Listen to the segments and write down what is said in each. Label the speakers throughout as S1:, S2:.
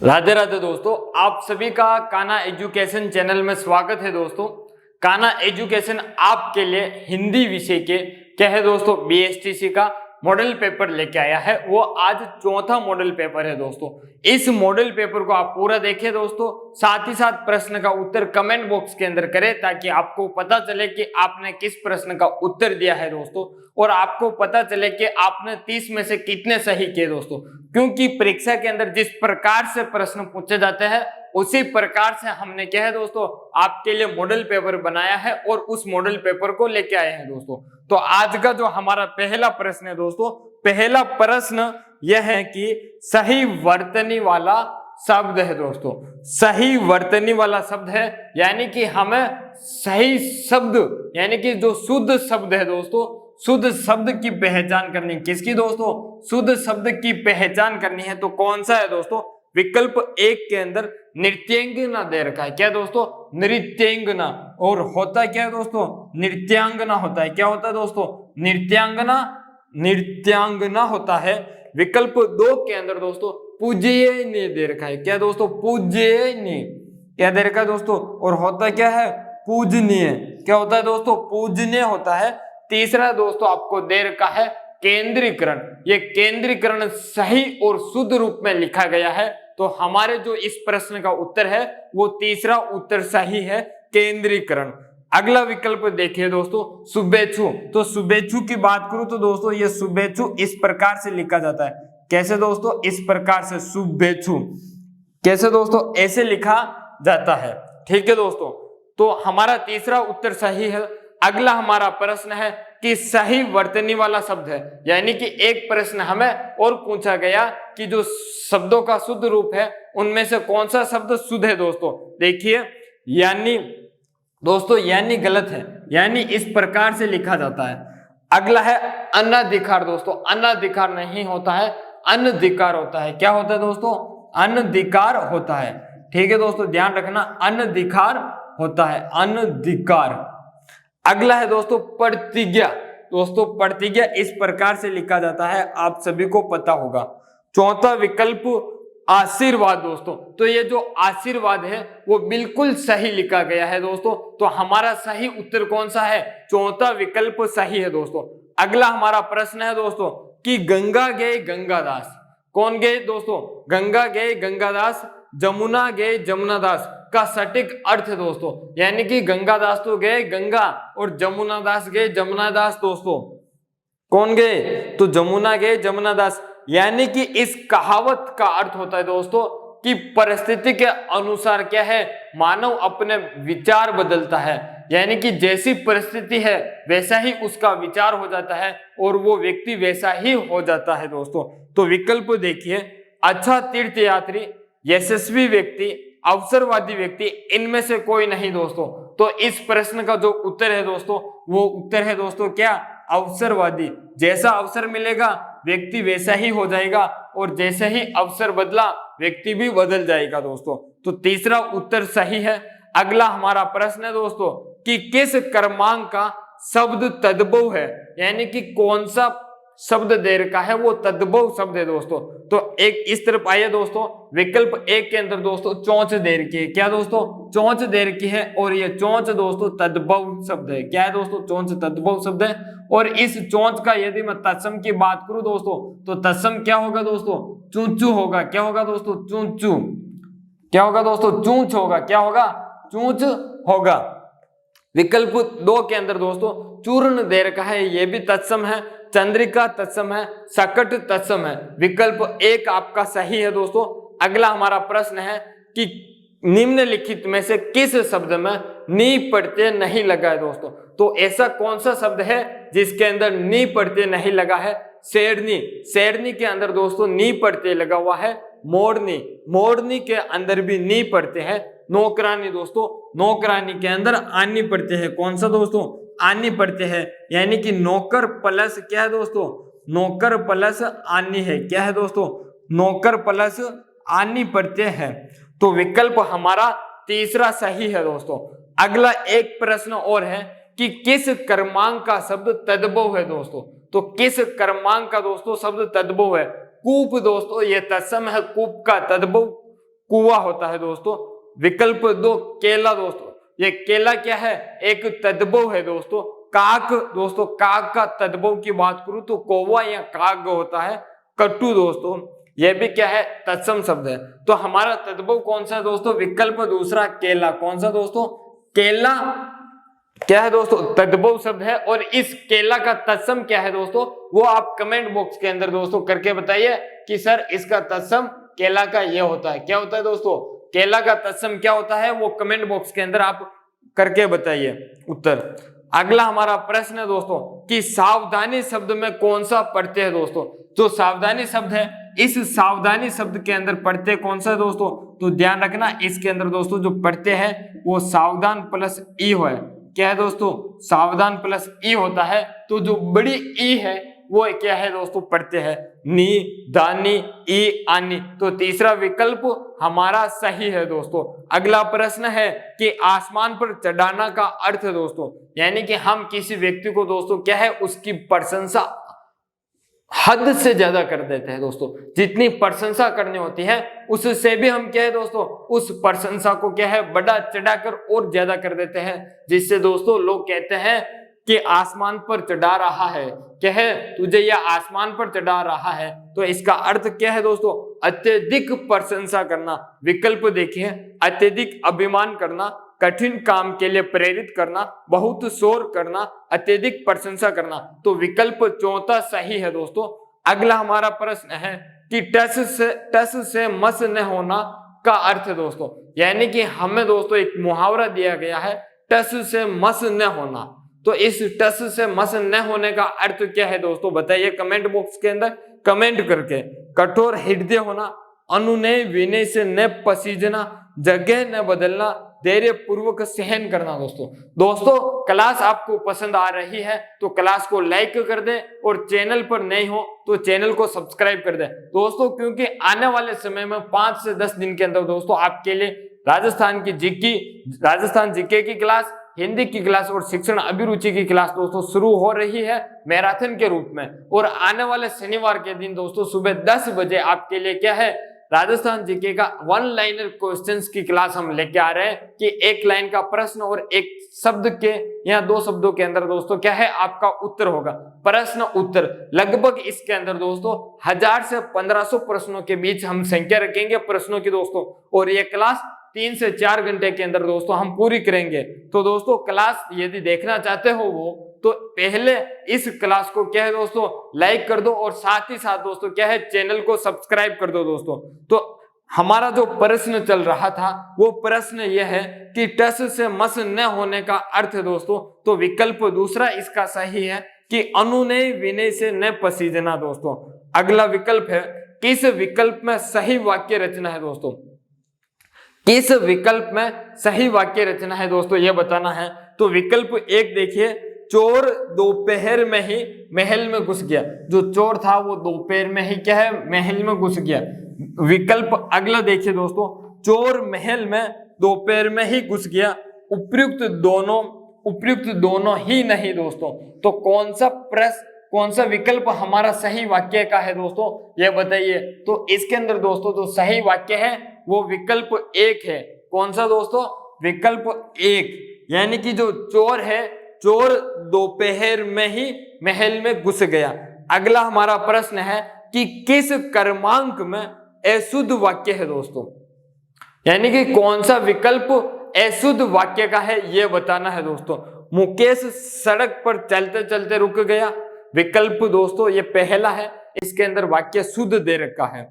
S1: राधे राधे दोस्तों, आप सभी का कान्हा एजुकेशन चैनल में स्वागत है। दोस्तों, कान्हा एजुकेशन आपके लिए हिंदी विषय के क्या है दोस्तों, बीएसटीसी का मॉडल पेपर लेके आया है। वो आज चौथा मॉडल पेपर है दोस्तों। इस मॉडल पेपर को आप पूरा देखिए दोस्तों, साथ ही साथ प्रश्न का उत्तर कमेंट बॉक्स के अंदर करें ताकि आपको पता चले कि आपने किस प्रश्न का उत्तर दिया है दोस्तों, और आपको पता चले कि आपने 30 में से कितने सही किए दोस्तों। क्योंकि परीक्षा के अंदर जिस प्रकार से प्रश्न पूछे जाते हैं उसी प्रकार से हमने क्या है दोस्तों, आपके लिए मॉडल पेपर बनाया है और उस मॉडल पेपर को लेके आए हैं दोस्तों। तो आज का जो हमारा पहला प्रश्न है दोस्तों, पहला प्रश्न यह है कि सही वर्तनी वाला शब्द है दोस्तों। सही वर्तनी वाला शब्द है, यानी कि हमें सही शब्द यानी कि जो शुद्ध शब्द है दोस्तों, शुद्ध शब्द की पहचान करनी। किसकी दोस्तों? शुद्ध शब्द की पहचान करनी है। तो कौन सा है दोस्तों? विकल्प एक के अंदर नृत्यांगना दे रखा है। क्या दोस्तों? नृत्यांगना। और होता क्या है दोस्तों? नृत्यांगना होता है। क्या होता है दोस्तों? नृत्यांगना। नृत्यांगना होता है। विकल्प दो के अंदर दोस्तों पूज्यनीय दे रखा है। क्या दोस्तों? पूज्यनीय। क्या दे रखा है दोस्तों? और होता क्या है? पूजनीय। क्या होता है दोस्तों? पूजनीय होता है। तीसरा दोस्तों आपको दे रखा है केंद्रीकरण। ये केंद्रीकरण सही और शुद्ध रूप में लिखा गया है। तो हमारे जो इस प्रश्न का उत्तर है वो तीसरा उत्तर सही है, केंद्रीकरण। अगला विकल्प देखिए दोस्तों, शुभेच्छु। तो शुभेच्छु की बात करूं तो दोस्तों ये शुभेच्छु इस प्रकार से लिखा जाता है। कैसे दोस्तों? इस प्रकार से शुभेच्छु। कैसे दोस्तों? ऐसे लिखा जाता है। ठीक है दोस्तों, तो हमारा तीसरा उत्तर सही है। अगला हमारा प्रश्न है कि सही वर्तनी वाला शब्द है, यानी कि एक प्रश्न हमें और पूछा गया कि जो शब्दों का शुद्ध रूप है उनमें से कौन सा शब्द शुद्ध है दोस्तों। देखिए, यानी दोस्तों यानी गलत है, यानी इस प्रकार से लिखा जाता है। अगला है अनधिकार दोस्तों। अनधिकार नहीं होता है, अनधिकार होता है। क्या होता है दोस्तों? अनधिकार होता है। ठीक है दोस्तों, ध्यान रखना, अनधिकार होता है, अनधिकार। अगला है दोस्तों प्रतिज्ञा। दोस्तों प्रतिज्ञा इस प्रकार से लिखा जाता है, आप सभी को पता होगा। चौथा विकल्प आशीर्वाद दोस्तों। तो ये जो आशीर्वाद है वो बिल्कुल सही लिखा गया है दोस्तों। तो हमारा सही उत्तर कौन सा है? चौथा विकल्प सही है दोस्तों। अगला हमारा प्रश्न है दोस्तों कि गंगा गए गंगादास। कौन गए दोस्तों? गंगा गए गंगादास, जमुना गए जमुनादास का सटीक अर्थ दोस्तों, यानी कि गंगादास तो गए गंगा और जमुनादास गए जमुनादास दोस्तों। कौन गए? तो जमुना गए जमुनादास। यानी कि इस कहावत का अर्थ होता है दोस्तों कि परिस्थिति के अनुसार क्या है, मानव अपने विचार बदलता है। यानी कि जैसी परिस्थिति है वैसा ही उसका विचार हो जाता है और वो व्यक्ति वैसा ही हो जाता है दोस्तों। तो विकल्प देखिए, अच्छा तीर्थयात्री, यशस्वी व्यक्ति, अवसरवादी व्यक्ति, इनमें से कोई नहीं दोस्तों। तो इस प्रश्न का जो उत्तर है दोस्तों वो उत्तर है दोस्तों क्या? अवसरवादी। जैसा अवसर मिलेगा व्यक्ति वैसा ही हो जाएगा और जैसे ही अवसर बदला व्यक्ति भी बदल जाएगा दोस्तों। तो तीसरा उत्तर सही है। अगला हमारा प्रश्न है दोस्तों कि किस क्रमांक का शब्द तद्भव है, यानी कि कौन सा शब्द दे रखा है वो तद्भव शब्द है दोस्तों। तो एक इस तरफ आइए दोस्तों, विकल्प एक के अंदर दोस्तों चोंच दे रखी है। क्या दोस्तों? चोंच दे रखी है और ये चोंच दोस्तों तद्भव शब्द है। क्या है दोस्तों? चोंच तद्भव शब्द है। और इस चोंच का यदि मैं तत्सम की बात करूं दोस्तों तो तत्सम क्या होगा दोस्तों? चूचू होगा। क्या होगा दोस्तों? चूचू। क्या होगा दोस्तों? चूंच होगा। क्या होगा? चूंच होगा। विकल्प दो के अंदर दोस्तों चूर्ण दे रखा है, ये भी तत्सम है। चंद्रिका तत्सम है, सकट तत्सम है। विकल्प एक आपका सही है दोस्तों। अगला हमारा प्रश्न है कि निम्नलिखित में से किस शब्द में नी प्रत्यय नहीं लगा है दोस्तों। तो ऐसा कौन सा शब्द है जिसके अंदर नी प्रत्यय नहीं लगा है? शेरनी। शेरनी के अंदर दोस्तों नी प्रत्यय लगा हुआ है। मोरनी। मोरनी के अंदर भी नी प्रत्यय है। नौकरानी दोस्तों, नौकरानी के अंदर आनी प्रत्यय है। कौन सा दोस्तों? आनी प्रत्यय है। यानी कि नौकर प्लस क्या है दोस्तों? नौकर प्लस आनी है। क्या है दोस्तों? नौकर प्लस आनी प्रत्यय है। तो विकल्प हमारा तीसरा सही है दोस्तों। अगला एक प्रश्न और है कि किस क्रमांक का शब्द तद्भव है दोस्तों। तो किस क्रमांक का दोस्तों शब्द तद्भव है? कूप दोस्तों, ये तत्सम है। कूप का तद्भव कुआं होता है दोस्तों। विकल्प 2 केला दोस्तों, ये केला क्या है, एक तद्भव है दोस्तों। काक दोस्तों, काक का तद्भव की बात करूं तो कौवा या काग होता है। कट्टू दोस्तों, यह भी क्या है, तत्सम शब्द है। तो हमारा तद्भव कौन सा है दोस्तों, विकल्प दूसरा केला। कौन सा दोस्तों, केला क्या है दोस्तों, तद्भव शब्द है। और इस केला का तत्सम क्या है दोस्तों, वो आप कमेंट बॉक्स के अंदर दोस्तों करके बताइए कि सर इसका तत्सम केला का ये होता है। क्या होता है दोस्तों, केला का तत्सम क्या होता है, वो कमेंट बॉक्स के अंदर आप करके बताइए उत्तर। अगला हमारा प्रश्न है दोस्तों कि सावधानी शब्द में कौन सा प्रत्यय है दोस्तों। जो सावधानी शब्द है, इस सावधानी शब्द के अंदर प्रत्यय कौन सा है दोस्तों, तो ध्यान रखना इसके अंदर दोस्तों जो प्रत्यय है वो सावधान प्लस ई है। क्या है दोस्तों, सावधान प्लस ई होता है। तो जो बड़ी ई है वो क्या है दोस्तों, प्रत्यय है। नी, दानी, ई, आनी। तो तीसरा विकल्प हमारा सही है दोस्तों। अगला प्रश्न है कि आसमान पर चढ़ाना का अर्थ है दोस्तों, यानी कि हम किसी व्यक्ति को दोस्तों क्या है, उसकी प्रशंसा हद से ज्यादा कर देते हैं दोस्तों। जितनी प्रशंसा करनी होती है उससे भी हम क्या है दोस्तों, उस प्रशंसा को क्या है, बड़ा चढ़ाकर और ज्यादा कर देते हैं, जिससे दोस्तों लोग कहते हैं कि आसमान पर चढ़ा रहा है। क्या है, तुझे यह आसमान पर चढ़ा रहा है। तो इसका अर्थ क्या है दोस्तों, अत्यधिक प्रशंसा करना। विकल्प देखिए, अत्यधिक अभिमान करना, कठिन काम के लिए प्रेरित करना, बहुत शोर करना, अत्यधिक प्रशंसा करना। तो विकल्प चौथा सही है दोस्तों। अगला हमारा प्रश्न है कि टस से मस न होना का अर्थ है दोस्तों, यानी कि हमें दोस्तों एक मुहावरा दिया गया है, टस से मस न होना। तो इस टस से मस न होने का अर्थ क्या है दोस्तों, बताइए कमेंट बॉक्स के अंदर कमेंट करके। कठोर हृदय होना, अनुनय विनय से न पसीजना, जगह न बदलना, धैर्य पूर्वक सहन करना। दोस्तों क्लास आपको पसंद आ रही है तो क्लास को लाइक कर दें, और चैनल पर नए हो तो चैनल को सब्सक्राइब कर दें दोस्तों, क्योंकि आने वाले समय में 5 से 10 दिन के अंदर दोस्तों आपके लिए राजस्थान जीके की क्लास, हिंदी की क्लास और शिक्षण अभिरुचि की क्लास दोस्तों शुरू हो रही है मैराथन के रूप में। और आने वाले शनिवार के दिन दोस्तों सुबह 10 बजे आपके लिए क्या है, राजस्थान जीके का 1 लाइनर क्वेश्चंस की क्लास हम लेके आ रहे हैं कि 1 लाइन का प्रश्न और 1 शब्द के या 2 शब्दों के अंदर दोस्तों क्या है, आपका उत्तर होगा। प्रश्न उत्तर लगभग इसके अंदर दोस्तों 1000 से 1500 प्रश्नों के बीच हम संख्या रखेंगे प्रश्नों की दोस्तों, और ये क्लास 3 से 4 घंटे के अंदर दोस्तों हम पूरी करेंगे। तो दोस्तों क्लास यदि देखना चाहते हो वो, तो पहले इस क्लास को क्या है दोस्तों लाइक कर दो, और साथ ही साथ दोस्तों क्या है, चैनल को सब्सक्राइब कर दो दोस्तों। तो हमारा जो प्रश्न चल रहा था वो प्रश्न यह है कि टस से मस न होने का अर्थ है दोस्तों, तो विकल्प दूसरा इसका सही है कि अनुनय विनय से न पसीजना दोस्तों। अगला विकल्प है, किस विकल्प में सही वाक्य रचना है दोस्तों, किस विकल्प में सही वाक्य रचना है दोस्तों, यह बताना है। तो विकल्प 1 देखिए, चोर दोपहर में ही महल में घुस गया। जो चोर था वो दोपहर में ही क्या है, महल में घुस गया। विकल्प अगला देखिए दोस्तों, चोर महल में दोपहर में ही घुस गया। उपयुक्त दोनों ही नहीं दोस्तों। तो कौन सा विकल्प हमारा सही वाक्य का है दोस्तों, यह बताइए। तो इसके अंदर दोस्तों जो सही वाक्य है वो विकल्प 1 है। कौन सा दोस्तों, विकल्प 1, यानी कि जो चोर है, चोर दोपहर में ही महल में घुस गया। अगला हमारा प्रश्न है कि किस क्रमांक में अशुद्ध वाक्य है दोस्तों, यानी कि कौन सा विकल्प अशुद्ध वाक्य का है यह बताना है दोस्तों। मुकेश सड़क पर चलते चलते रुक गया। विकल्प दोस्तों ये पहला है, इसके अंदर वाक्य शुद्ध दे रखा है।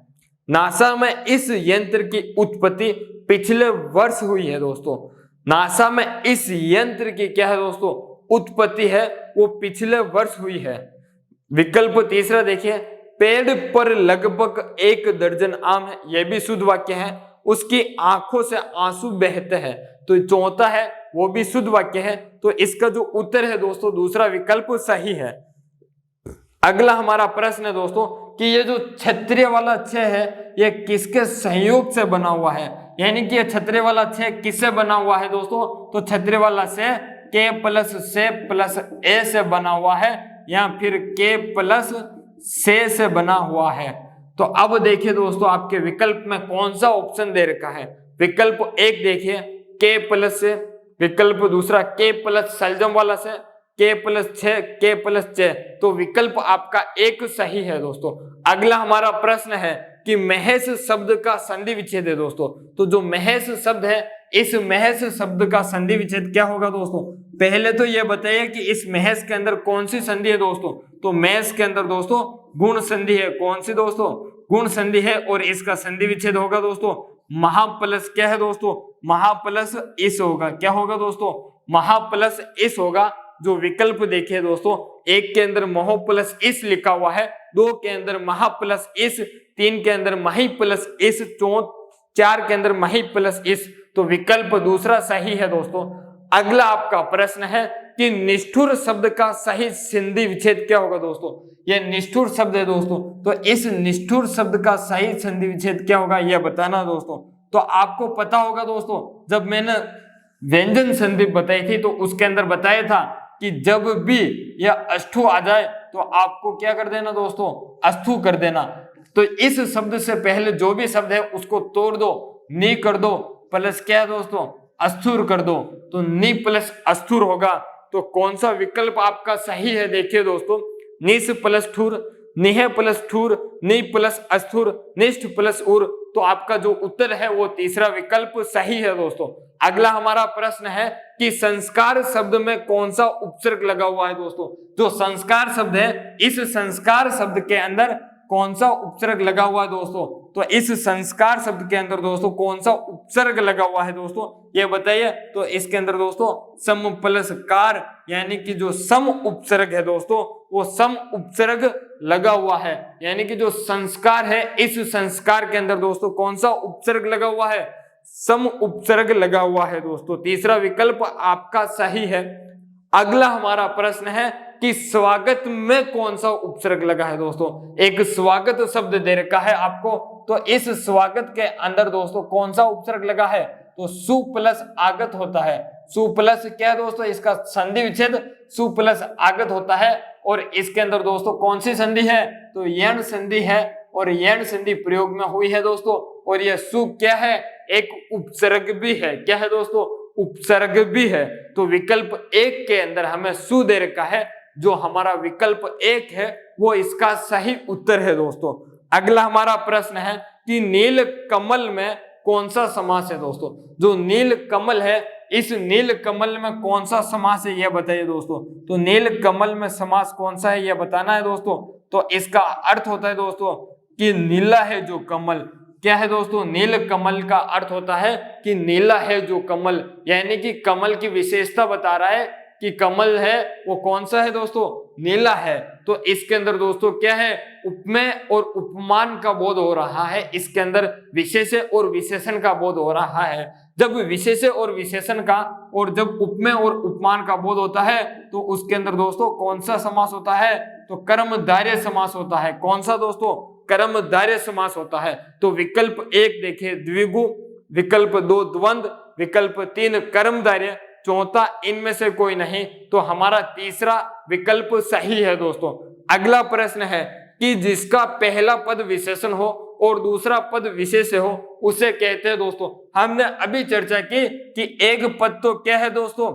S1: नासा में इस यंत्र की उत्पत्ति पिछले वर्ष हुई है दोस्तों। नासा में इस यंत्र की क्या है दोस्तों, उत्पत्ति है वो पिछले वर्ष हुई है। विकल्प तीसरा देखिए, पेड़ पर लगभग 1 दर्जन आम है, यह भी शुद्ध वाक्य है। उसकी आंखों से आंसू बहते हैं, तो चौथा है वो भी शुद्ध वाक्य है। तो इसका जो उत्तर है दोस्तों दूसरा विकल्प सही है। अगला हमारा प्रश्न है दोस्तों कि ये जो क्षत्रिय वाला छह है ये किसके सहयोग से बना हुआ है, यानी कि ये क्षत्रिय वाला छह किससे बना हुआ है दोस्तों। तो क्षत्रिय वाला से के प्लस से प्लस ए से बना हुआ है, या फिर के प्लस से बना हुआ है। तो अब देखिए दोस्तों आपके विकल्प में कौन सा ऑप्शन दे रखा है। विकल्प एक देखिए k प्लस से, विकल्प दूसरा k प्लस सलजम वाला से, k प्लस 6, k प्लस 6। तो विकल्प आपका एक सही है दोस्तों। अगला हमारा प्रश्न है कि महेश शब्द का संधि विच्छेद है दोस्तों। तो जो महेश शब्द है, इस महेश शब्द का संधि विच्छेद क्या होगा दोस्तों। पहले तो ये बताइए कि इस महेश के अंदर कौन सी संधि है दोस्तों। तो महेश के अंदर दोस्तों गुण संधि है। कौन सी दोस्तों, गुण संधि है। और इसका संधि विच्छेद होगा दोस्तों महा प्लस क्या है दोस्तों, महा प्लस इस होगा। क्या होगा दोस्तों, महा प्लस इस होगा। जो विकल्प देखिए दोस्तों, एक के अंदर महो प्लस इस लिखा हुआ है, दो के अंदर महा प्लस इस, तीन के अंदर मही प्लस इस, चार के अंदर मही प्लस इस। तो विकल्प दूसरा सही है दोस्तों। अगला आपका प्रश्न है कि निष्ठुर शब्द का सही संधि विच्छेद क्या होगा दोस्तों। ये निष्ठुर शब्द है दोस्तों, तो इस निष्ठुर शब्द का सही संधि विच्छेद क्या होगा यह बताना दोस्तों। तो आपको पता होगा दोस्तों, जब मैंने व्यंजन संधि बताई थी तो उसके अंदर बताया था कि जब भी यह अष्टु आ जाए तो आपको क्या कर देना दोस्तों, अस्थु कर देना। तो इस शब्द से पहले जो भी शब्द है उसको तोड़ दो, नी कर दो, प्लस क्या है दोस्तों, अस्थुर कर दो। तो नी प्लस अस्थुर होगा। तो कौन सा विकल्प आपका सही है देखिए दोस्तों, निस प्लस ठुर, निह प्लस ठुर, नी प्लस अस्थुर, निष्ठ प्लस उर। तो आपका जो उत्तर है वो तीसरा विकल्प सही है दोस्तों। अगला हमारा प्रश्न है कि संस्कार शब्द में कौन सा उपसर्ग लगा हुआ है दोस्तों। जो संस्कार शब्द है, इस संस्कार शब्द के अंदर कौन सा उपसर्ग लगा हुआ है दोस्तों। तो इस संस्कार शब्द के अंदर दोस्तों कौन सा उपसर्ग लगा हुआ है दोस्तों, ये बताइए। तो इसके अंदर दोस्तों सम प्लस कार, यानी कि जो सम उपसर्ग है दोस्तों वो सम उपसर्ग लगा हुआ है। यानी कि जो संस्कार है, इस संस्कार के अंदर दोस्तों कौन सा उपसर्ग लगा हुआ है, सम उपसर्ग लगा हुआ है दोस्तों। तीसरा विकल्प आपका सही है। अगला हमारा प्रश्न है कि स्वागत में कौन सा उपसर्ग लगा है दोस्तों। एक स्वागत शब्द दे रखा है आपको, तो इस स्वागत के अंदर दोस्तों कौन सा उपसर्ग लगा है। तो सु प्लस आगत होता है। सु प्लस क्या है दोस्तों, इसका संधि विच्छेद सु प्लस आगत होता है। और इसके अंदर दोस्तों कौन सी संधि है, तो यण संधि है। और यण संधि प्रयोग में हुई है दोस्तों। और यह सु क्या है, एक उपसर्ग भी है। क्या है दोस्तों, उपसर्ग भी है। तो विकल्प एक के अंदर हमें सु दे रखा है। जो हमारा विकल्प एक है वो इसका सही उत्तर है दोस्तों। अगला हमारा प्रश्न है कि नील कमल में कौन सा समास है दोस्तों। जो नील कमल है, इस नील कमल में कौन सा समास है यह बताइए दोस्तों। तो नील कमल में समास कौन सा है यह बताना है दोस्तों। तो इसका अर्थ होता है दोस्तों कि नीला है जो कमल। क्या है दोस्तों, नील कमल का अर्थ होता है कि नीला है जो कमल, यानी कि कमल की विशेषता बता रहा है कि कमल है वो कौन सा है दोस्तों, नीला है। तो इसके अंदर दोस्तों क्या है, उपमेय और उपमान का बोध हो रहा है। इसके अंदर विशेष्य और विशेषण का बोध हो रहा है। जब विशेष्य और विशेषण का और जब उपमेय और उपमान का बोध होता है तो उसके अंदर दोस्तों कौन सा समास होता है, तो कर्मधारय समास होता है। कौन सा दोस्तों, कर्मधारय समास होता है। तो विकल्प एक देखिए द्विगु, विकल्प दो द्वंद्व, विकल्प तीन कर्मधारय, चौथा इनमें से कोई नहीं। तो हमारा तीसरा विकल्प सही है दोस्तों। अगला प्रश्न है कि जिसका पहला पद विशेषण हो और दूसरा पद विशेष्य हो उसे कहते हैं दोस्तों। हमने अभी चर्चा की कि एक पद तो क्या है दोस्तों,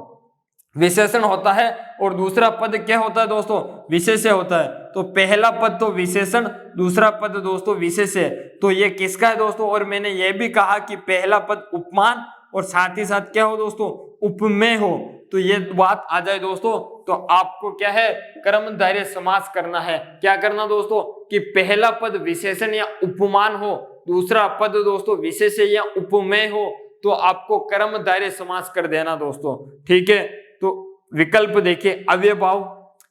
S1: विशेषण होता है और दूसरा पद क्या होता है दोस्तों, विशेष्य होता है। तो पहला पद तो विशेषण, दूसरा पद दोस्तों विशेष्य। तो ये किसका है दोस्तों। और मैंने ये भी कहा कि पहला पद उपमान और साथ ही साथ क्या हो दोस्तों, उपमेय हो। तो ये बात आ जाए दोस्तों तो आपको क्या है, कर्मधारय समास करना है। क्या करना दोस्तों कि पहला पद विशेषण या उपमान हो, दूसरा पद दोस्तों विशेष्य या उपमेय हो, तो आपको कर्मधारय समास कर देना दोस्तों। ठीक है, तो विकल्प देखिए अव्ययभाव,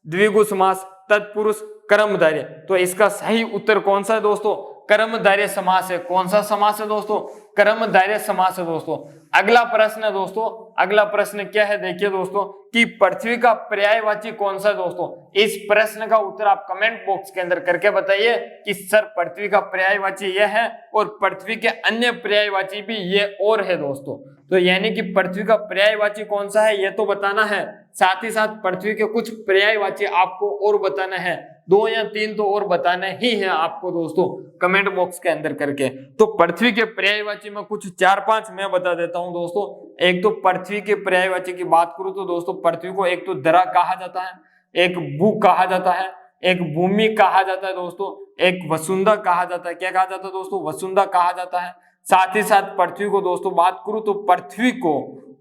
S1: द्विगु समास, तत्पुरुष, कर्मधारय। तो इसका सही उत्तर कौन सा है दोस्तों, कर्मधारय समास है। कौन सा समास है दोस्तों, कर्मधारय समास है दोस्तों। अगला प्रश्न है दोस्तों, अगला प्रश्न क्या है देखिए दोस्तों कि पृथ्वी का पर्यायवाची कौन सा है दोस्तों। इस प्रश्न का उत्तर आप कमेंट बॉक्स के अंदर करके बताइए कि सर पृथ्वी का पर्यायवाची यह है और पृथ्वी के अन्य पर्यायवाची भी ये और है दोस्तों। तो यानी कि पृथ्वी का पर्यायवाची कौन सा है ये तो बताना है। साथ ही साथ पृथ्वी के कुछ पर्यायवाची आपको और बताने हैं, 2 या 3 तो और बताने ही है आपको दोस्तों कमेंट बॉक्स के अंदर करके। तो पृथ्वी के पर्यायवाची में कुछ 4-5 मैं बता देता हूं दोस्तों। एक तो पृथ्वी के पर्यायवाची की बात करूं तो दोस्तों पृथ्वी को एक तो धरा कहा जाता है, एक भू कहा जाता है, एक भूमि कहा जाता है दोस्तों, एक वसुंधरा कहा जाता है। क्या कहा जाता है दोस्तों? वसुंधरा कहा जाता है। साथ ही साथ पृथ्वी को दोस्तों बात करूं तो पृथ्वी को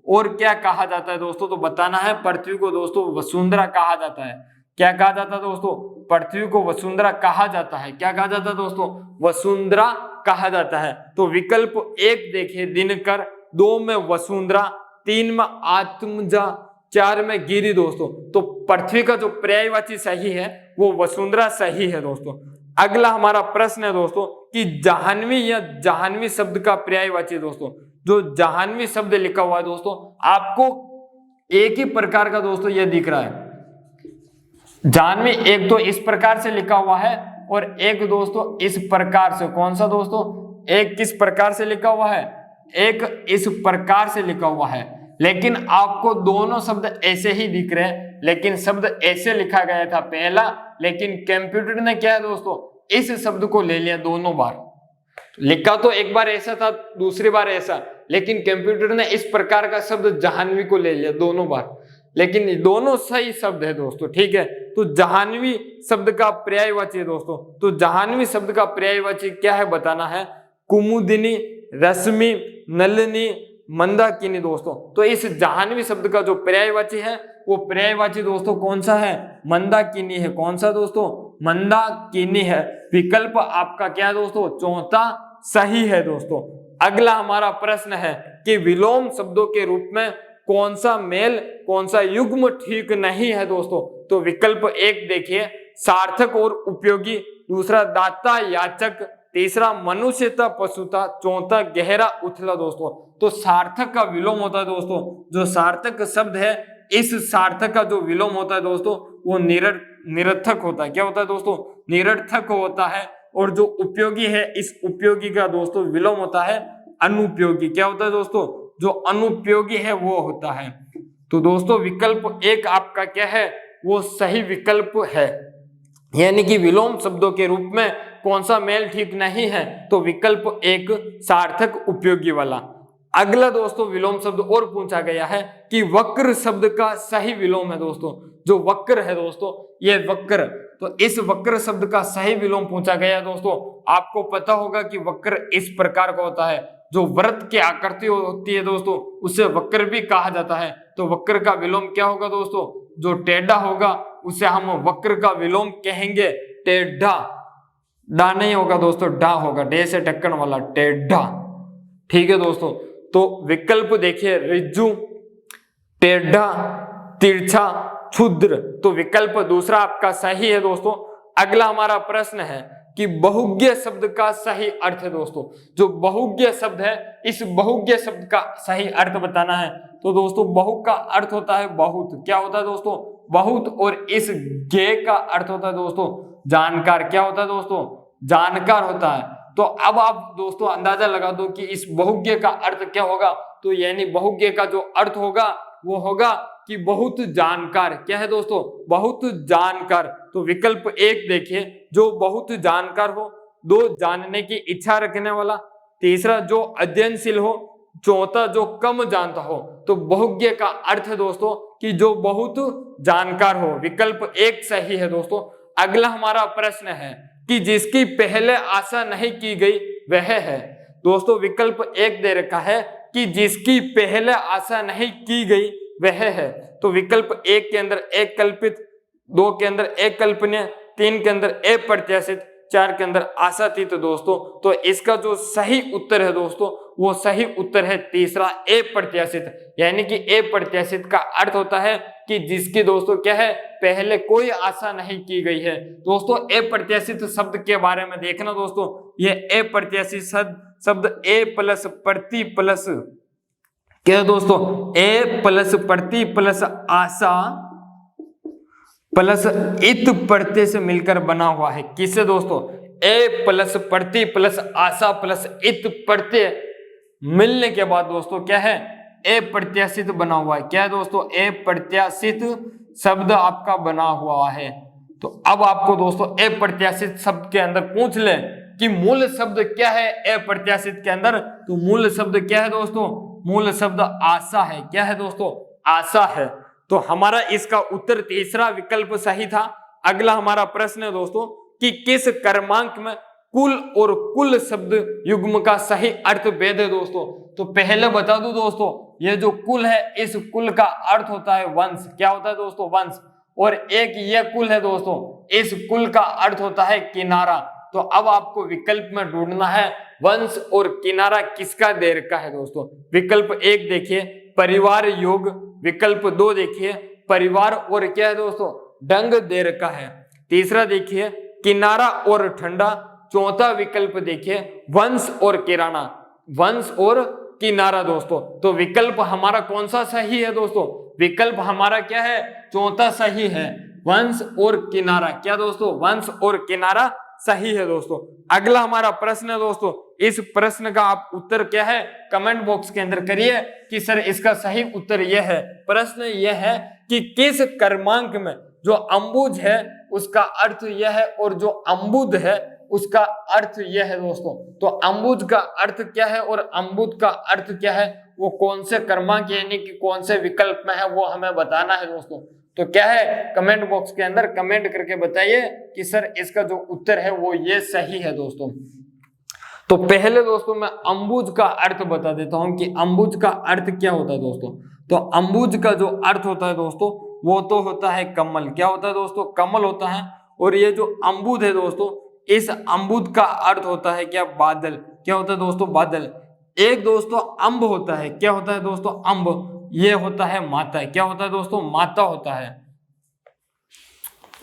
S1: और क्या कहा जाता है दोस्तों? तो बताना है पृथ्वी को दोस्तों वसुंधरा कहा जाता है। क्या कहा जाता है दोस्तों? पृथ्वी को वसुंधरा कहा जाता है। क्या कहा जाता है दोस्तों? वसुंधरा कहा जाता है। तो विकल्प 1 देखिए दिनकर, 2 में वसुंधरा, 3 में आत्मजा, 4 में गिरी दोस्तों। तो पृथ्वी का जो पर्यायवाची सही है वो वसुंधरा सही है दोस्तों। अगला हमारा प्रश्न है दोस्तों कि जाह्नवी या जाह्नवी शब्द का पर्यायवाची दोस्तों, जो जाह्नवी शब्द लिखा हुआ है दोस्तों आपको एक ही प्रकार का दोस्तों यह दिख रहा है। जाह्नवी एक तो इस प्रकार से लिखा हुआ है और एक दोस्तों इस प्रकार से। कौन सा दोस्तों? एक किस प्रकार से लिखा हुआ है? एक इस प्रकार से लिखा हुआ है। लेकिन आपको दोनों शब्द ऐसे ही दिख रहे हैं, लेकिन शब्द ऐसे लिखा गया था पहला, लेकिन कंप्यूटर ने क्या है दोस्तों इस शब्द को ले लिया दोनों बार। लिखा तो एक बार ऐसा था, दूसरी बार ऐसा, लेकिन कंप्यूटर ने इस प्रकार का शब्द जाह्नवी को ले लिया दोनों बार। लेकिन दोनों सही शब्द है दोस्तों, ठीक है। तो जाह्नवी शब्द का पर्यायवाची है दोस्तों। तो जाह्नवी शब्द का पर्यायवाची क्या है बताना है। कुमुदिनी, रश्मि, नलिनी, मंदाकिनी दोस्तों। तो इस जाह्नवी शब्द का जो पर्यायवाची है वो पर्यायवाची दोस्तों कौन सा है? मंदाकिनी है। कौन सा दोस्तों? मंदाकिनी है। विकल्प आपका क्या है दोस्तों? चौथा सही है दोस्तों। अगला हमारा प्रश्न है कि विलोम शब्दों के रूप में कौन सा मेल, कौन सा युग्म ठीक नहीं है दोस्तों? तो विकल्प 1 देखिए सार्थक और उपयोगी, दूसरा दाता याचक, तीसरा मनुष्यता पशुता, चौथा गहरा उथला दोस्तों। तो सार्थक का विलोम होता है दोस्तों, जो सार्थक शब्द है इस सार्थक का जो विलोम होता है दोस्तों वो निरर्थक होता है। क्या होता है दोस्तों? निरर्थक होता है। और जो उपयोगी है इस उपयोगी का दोस्तों विलोम होता है अनुपयोगी। क्या होता है दोस्तों? जो अनुपयोगी है वो होता है। तो दोस्तों विकल्प 1 आपका क्या है? वो सही विकल्प है। यानी कि विलोम शब्दों के रूप में कौन सा मेल ठीक नहीं है? तो विकल्प 1 सार्थक उपयोगी वाला। अगला दोस्तों विलोम शब्द और पूछा गया है कि वक्र शब्द का सही विलोम है दोस्तों। जो वक्र है दोस्तों ये वक्र, तो इस वक्र शब्द का सही विलोम पूछा गया है दोस्तों। आपको पता होगा कि वक्र इस प्रकार का होता है, जो वृत्त की आकृति होती है दोस्तों उसे वक्र भी कहा जाता है। तो वक्र का विलोम क्या होगा दोस्तों? जो टेढ़ा होगा उसे हम वक्र का विलोम कहेंगे टेढ़ा। डा नहीं होगा दोस्तों, डा होगा, डे से ढक्कन वाला टेढ़ा, ठीक है दोस्तों। तो विकल्प देखिए ऋजु, टेढ़ा, तिरछा, क्षुद्र। तो विकल्प दूसरा आपका सही है दोस्तों। अगला हमारा प्रश्न है कि बहुज्ञ शब्द का सही अर्थ है दोस्तों। जो बहुज्ञ शब्द है इस बहुज्ञ शब्द का सही अर्थ बताना है। तो दोस्तों बहु का अर्थ होता है बहुत। क्या होता है दोस्तों? बहुत। और इस ज्ञ का अर्थ होता है दोस्तों जानकार। क्या होता है दोस्तों? जानकार होता है। तो अब आप दोस्तों अंदाजा लगा दो कि इस बहुज्ञ का अर्थ क्या होगा। तो यानी बहुज्ञ का जो अर्थ होगा वो होगा कि बहुत जानकार। क्या है दोस्तों? बहुत जानकार। तो विकल्प 1 देखिए जो बहुत जानकार हो, 2 जानने की इच्छा रखने वाला, तीसरा जो अध्ययनशील हो, चौथा जो कम जानता हो। तो बहुज्ञ का अर्थ है दोस्तों कि जो बहुत जानकार हो। विकल्प 1 सही है दोस्तों। अगला हमारा प्रश्न है कि जिसकी पहले आशा नहीं की गई वह है। दोस्तों विकल्प 1 दे रखा है कि जिसकी पहले आशा नहीं की गई वह है। तो विकल्प 1 के अंदर एक कल्पित, 2 के अंदर एक कल्पनीय, 3 के अंदर अप्रत्याशित, 4 के अंदर आशातीत दोस्तों। तो इसका जो सही उत्तर है दोस्तों वो सही उत्तर है तीसरा अप्रत्याशित। यानी कि अप्रत्याशित का अर्थ होता है कि जिसकी दोस्तों क्या है पहले कोई आशा नहीं की गई है। दोस्तों अप्रत्याशित शब्द के बारे में देखना दोस्तों, ये अप्रत्याशित शब्द ए प्लस प्रति प्लस क्या है दोस्तों? ए प्लस प्रति प्लस आशा प्लस इत प्रत्यय से मिलकर बना हुआ है। किससे दोस्तों? ए प्लस प्रति प्लस आशा प्लस इत प्रत्यय मिलने के बाद दोस्तों क्या है? अप्रत्याशित बना हुआ है। क्या है दोस्तों? अप्रत्याशित शब्द आपका बना हुआ है। तो अब आपको दोस्तों अप्रत्याशित शब्द के अंदर पूछ ले कि मूल शब्द क्या है अप्रत्याशित के अंदर, तो मूल शब्द क्या है दोस्तों? मूल शब्द आशा है। क्या है दोस्तों? आशा है। तो हमारा इसका उत्तर तीसरा विकल्प सही था। अगला हमारा प्रश्न है दोस्तों कि किस क्रमांक में कुल और कुल शब्द युग्म का सही अर्थ भेद है दोस्तों। तो पहले बता दूं दोस्तों, ये जो कुल है इस कुल का अर्थ होता है वंश। क्या होता है दोस्तों? वंश। और एक ये कुल है दोस्तों, इस कुल का अर्थ होता है किनारा। तो अब आपको विकल्प में ढूंढना है वंश और किनारा किसका देर का है दोस्तों। विकल्प 1 देखिए परिवार योग, विकल्प 2 देखिए परिवार और क्या है दोस्तों? डंग देर का है। तीसरा देखिए किनारा और ठंडा। चौथा विकल्प देखिए वंश और किराना, वंश और किनारा दोस्तों। तो विकल्प हमारा कौन सा सही है दोस्तों? विकल्प हमारा क्या है? चौथा सही है, वंश और किनारा। क्या दोस्तों? वंश और किनारा सही है दोस्तों। अगला हमारा प्रश्न है दोस्तों, इस प्रश्न का आप उत्तर क्या है कमेंट बॉक्स के अंदर करिए कि सर इसका सही उत्तर यह है। प्रश्न यह है कि किस क्रमांक में जो अम्बुज है उसका अर्थ यह है और जो अम्बुद है उसका अर्थ यह है दोस्तों। तो अम्बुज का अर्थ क्या है और अम्बुद का अर्थ क्या है, वो कौन से क्रमांक यानी कि कौन से विकल्प में है वो हमें बताना है दोस्तों। तो क्या है कमेंट बॉक्स के अंदर कमेंट करके बताइए कि सर इसका जो उत्तर है वो ये सही है दोस्तों। तो पहले दोस्तों मैं अम्बुज का अर्थ बता देता हूं कि अम्बुज का अर्थ क्या होता है दोस्तों। तो अम्बुज का जो अर्थ होता है दोस्तों वो तो होता है कमल। क्या होता है दोस्तों? कमल होता है। और ये जो अम्बुद है दोस्तों, इस अम्बुद का अर्थ होता है क्या? बादल। क्या होता है दोस्तों? बादल। एक दोस्तों अम्ब होता है। क्या होता है दोस्तों? अम्ब, ये होता है माता। क्या होता है दोस्तों? माता होता है।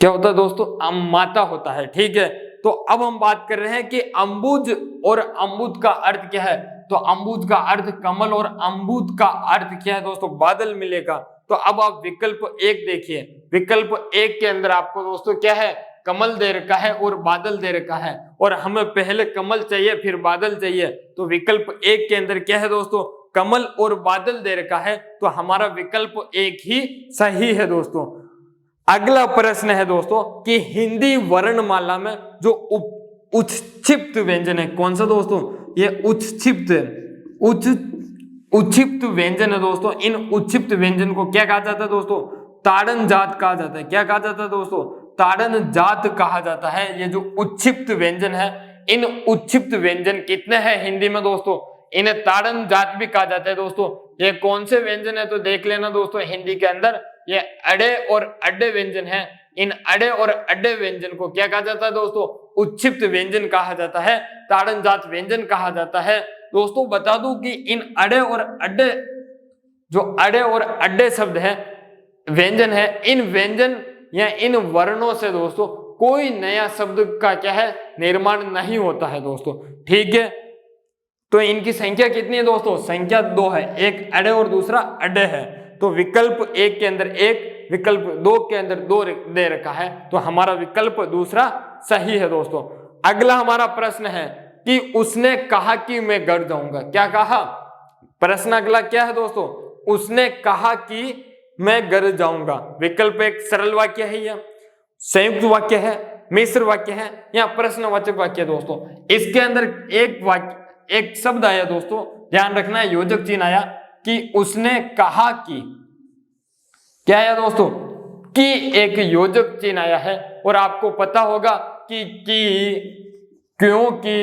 S1: क्या होता है दोस्तों? माता होता है। ठीक है, तो अब हम बात कर रहे हैं कि अम्बुज और अम्बुद का अर्थ क्या है। तो अम्बुज का अर्थ कमल और अम्बुद का अर्थ क्या है दोस्तों? बादल मिलेगा। तो अब आप विकल्प 1 देखिए, विकल्प 1 के अंदर आपको दोस्तों क्या है? कमल दे रखा है और बादल दे रखा है, और हमें पहले कमल चाहिए फिर बादल चाहिए। तो विकल्प 1 के अंदर क्या है दोस्तों? कमल और बादल दे रखा है। तो हमारा विकल्प 1 ही सही है दोस्तों। अगला प्रश्न है दोस्तों कि हिंदी वर्णमाला में जो उच्छिप्त व्यंजन है कौन सा दोस्तों? ये उच्छिप्त व्यंजन है दोस्तों। इन उच्छिप्त व्यंजन को क्या कहा जाता है दोस्तों? ताड़न जात कहा जाता है। क्या कहा जाता है दोस्तों? ताड़न जात कहा जाता है। ये जो उच्छिप्त व्यंजन है, इन उच्छिप्त व्यंजन कितने हैं हिंदी में दोस्तों? इन्हें ताड़न जात भी कहा जाता है दोस्तों। ये कौन से व्यंजन है तो देख लेना दोस्तों हिंदी के अंदर, ये अड़े और अड्डे व्यंजन है। इन अड़े और अड्डे व्यंजन को क्या कहा जाता है दोस्तों? उच्छिप्त व्यंजन कहा जाता है, ताड़न जात व्यंजन कहा जाता है दोस्तों। बता दूं कि इन अड़े और अड्डे, जो अड़े और अड्डे शब्द है व्यंजन है, इन व्यंजन या इन वर्णों से दोस्तों कोई नया शब्द का क्या है? निर्माण नहीं होता है दोस्तों। ठीक है, तो इनकी संख्या कितनी है दोस्तों? संख्या 2 है, एक अड़े और दूसरा अड्डे है। तो विकल्प 1 के अंदर 1, विकल्प 2 के अंदर 2 दे रखा है। तो हमारा विकल्प दूसरा सही है दोस्तों। अगला हमारा प्रश्न है कि उसने कहा कि मैं घर जाऊंगा। क्या कहा? प्रश्न अगला क्या है दोस्तों? उसने कहा कि मैं घर जाऊंगा। विकल्प 1 सरल वाक्य है, या संयुक्त वाक्य है, मिश्र वाक्य है, या प्रश्नवाचक वाक्य दोस्तों। इसके अंदर एक वाक्य, एक शब्द आया दोस्तों, ध्यान रखना है, योजक चिन्ह आया कि उसने कहा कि। क्या आया दोस्तों? कि एक योजक चिन्ह आया है। और आपको पता होगा कि क्योंकि,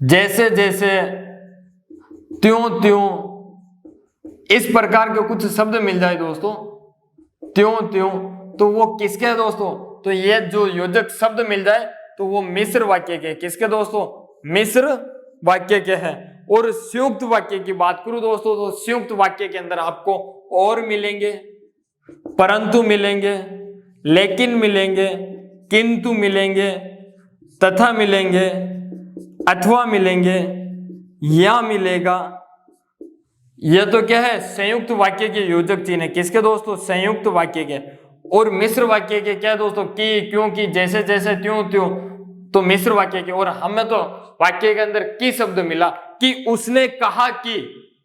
S1: जैसे जैसे, त्यों त्यों, इस प्रकार के कुछ शब्द मिल जाए दोस्तों, त्यों त्यों, तो वो किसके है दोस्तों? तो ये जो योजक शब्द मिल जाए तो वो मिश्र वाक्य के। किसके दोस्तों? मिश्र वाक्य के हैं। और संयुक्त वाक्य की बात करूं दोस्तों, तो संयुक्त वाक्य के अंदर आपको और मिलेंगे, परंतु मिलेंगे, लेकिन मिलेंगे, किंतु मिलेंगे, तथा मिलेंगे, अथवा मिलेंगे, या मिलेगा। यह तो क्या है? संयुक्त वाक्य के योजक चिन्ह है। किसके दोस्तों? संयुक्त वाक्य के। और मिश्र वाक्य के क्या दोस्तों? कि, क्योंकि, जैसे जैसे, त्यों त्यों, तो मिश्र वाक्य के। और हमें तो वाक्य के अंदर की शब्द मिला कि उसने कहा कि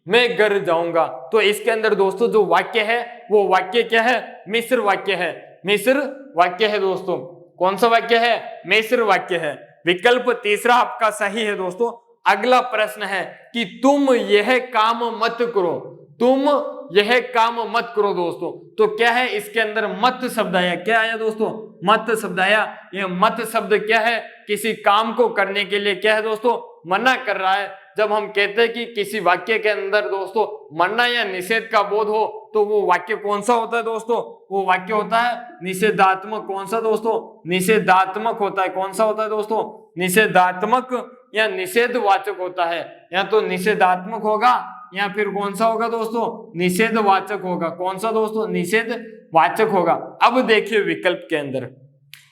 S1: मैं घर जाऊंगा। तो इसके अंदर दोस्तों जो वाक्य है वो वाक्य क्या है? मिश्र वाक्य है। मिश्र वाक्य है दोस्तों। कौन सा वाक्य है? मिश्र वाक्य है। विकल्प तीसरा आपका सही है दोस्तों। अगला प्रश्न है कि तुम यह काम मत करो। तुम यह काम मत करो दोस्तों। तो क्या है इसके अंदर? मत शब्द आया। क्या आया दोस्तों? मत शब्द आया। यह मत शब्द क्या है? किसी काम को करने के लिए क्या है दोस्तों? मना कर रहा है। जब हम कहते हैं कि किसी वाक्य के अंदर दोस्तों मना या निषेध का बोध हो तो वो वाक्य कौन सा होता है दोस्तों? वो वाक्य होता है निषेधात्मक। कौन सा दोस्तों? निषेधात्मक होता है। कौन सा होता है दोस्तों? निषेधात्मक या निषेधवाचक होता है। या तो निषेधात्मक होगा या फिर कौन सा होगा दोस्तों? निषेधवाचक होगा। कौन सा दोस्तों? निषेधवाचक होगा। अब देखिए विकल्प के अंदर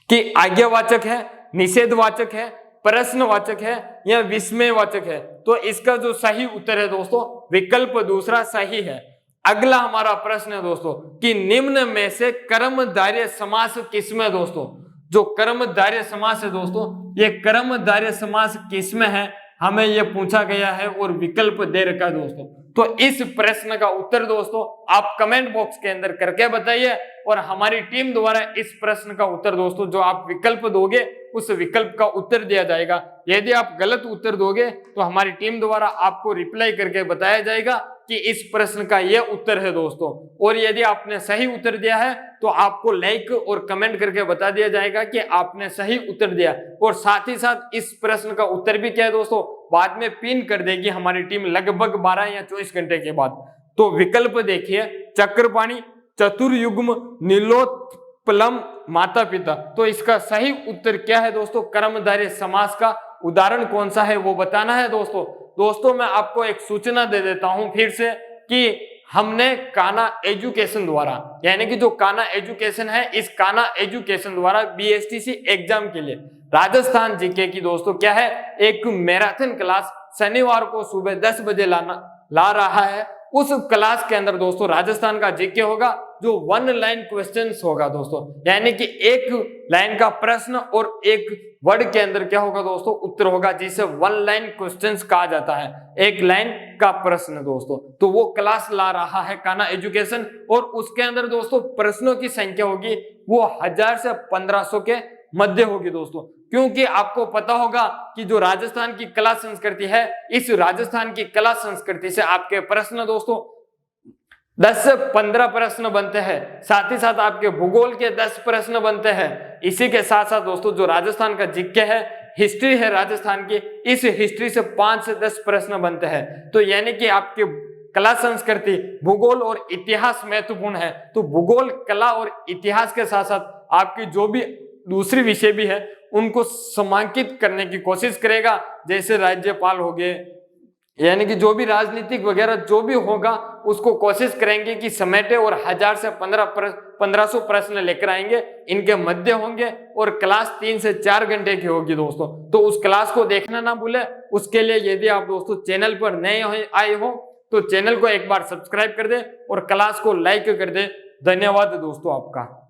S1: कि आज्ञावाचक है, निषेधवाचक है, प्रश्नवाचक है या विस्मयवाचक है। तो इसका जो सही उत्तर है दोस्तों विकल्प दूसरा सही है। अगला हमारा प्रश्न है दोस्तों कि निम्न में से कर्मधारय समास किसमें? दोस्तों जो कर्मधारय समास है दोस्तों ये कर्मधारय समास किसमें है हमें ये पूछा गया है और विकल्प दे रखा है दोस्तों। तो इस प्रश्न का उत्तर दोस्तों आप कमेंट बॉक्स के अंदर करके बताइए और हमारी टीम द्वारा इस प्रश्न का उत्तर दोस्तों जो आप विकल्प दोगे उस विकल्प का उत्तर दिया जाएगा। यदि आप गलत उत्तर दोगे तो हमारी टीम द्वारा आपको रिप्लाई करके बताया जाएगा कि इस प्रश्न का यह उत्तर है दोस्तों। और यदि आपने सही उत्तर दिया है तो आपको लाइक और कमेंट करके बता दिया जाएगा कि आपने सही उत्तर दिया। और साथ ही साथ इस प्रश्न का उत्तर भी क्या है दोस्तों बाद में पिन कर देगी हमारी टीम लगभग 12 या 24 घंटे के बाद। तो विकल्प देखिए चक्रपाणी, चतुर्युग्म, नीलोत्पलम, माता पिता। तो इसका सही उत्तर क्या है दोस्तों? कर्मधारय समास का उदाहरण कौन सा है वो बताना है दोस्तों। दोस्तों मैं आपको एक सूचना दे देता हूं फिर से कि हमने काना एजुकेशन द्वारा यानी कि जो काना एजुकेशन है इस काना एजुकेशन द्वारा बीएसटीसी एग्जाम के लिए राजस्थान जीके की दोस्तों क्या है एक मैराथन क्लास शनिवार को सुबह 10 बजे ला रहा है। उस क्लास के अंदर दोस्तों राजस्थान का जीके होगा जो 1 लाइन क्वेश्चंस होगा दोस्तों। यानी कि एक लाइन का प्रश्न और एक वर्ड के अंदर क्या होगा दोस्तों उत्तर होगा जिसे 1 लाइन क्वेश्चंस कहा जाता है। एक लाइन का प्रश्न दोस्तों। तो वो क्लास ला रहा है काना एजुकेशन और उसके अंदर दोस्तों प्रश्नों की संख्या होगी वो 1000 से 1500 के मध्य होगी दोस्तों। क्योंकि आपको पता होगा कि जो राजस्थान की कला संस्कृति है इस राजस्थान की कला संस्कृति से आपके प्रश्न दोस्तों 10 से 15 प्रश्न बनते हैं। साथ ही साथ आपके भूगोल के 10 प्रश्न बनते हैं। इसी के साथ साथ दोस्तों जो राजस्थान का जीके है हिस्ट्री है राजस्थान की इस हिस्ट्री से 5 से 10 प्रश्न बनते हैं। तो यानी कि आपके कला संस्कृति भूगोल और इतिहास महत्वपूर्ण है। तो भूगोल कला और इतिहास के साथ साथ आपकी जो भी दूसरी विषय भी है उनको समांकित करने की कोशिश करेगा। जैसे राज्यपाल हो गए यानी कि जो भी राजनीतिक वगैरह जो भी होगा उसको कोशिश करेंगे कि समेटे और 1000 से 1500 प्रश्न लेकर आएंगे। इनके मध्य होंगे और क्लास 3 से 4 घंटे की होगी दोस्तों। तो उस क्लास को देखना ना भूले। उसके लिए यदि आप दोस्तों चैनल पर नए आए हो तो चैनल को एक बार सब्सक्राइब कर दे और क्लास को लाइक कर दे। धन्यवाद दोस्तों आपका।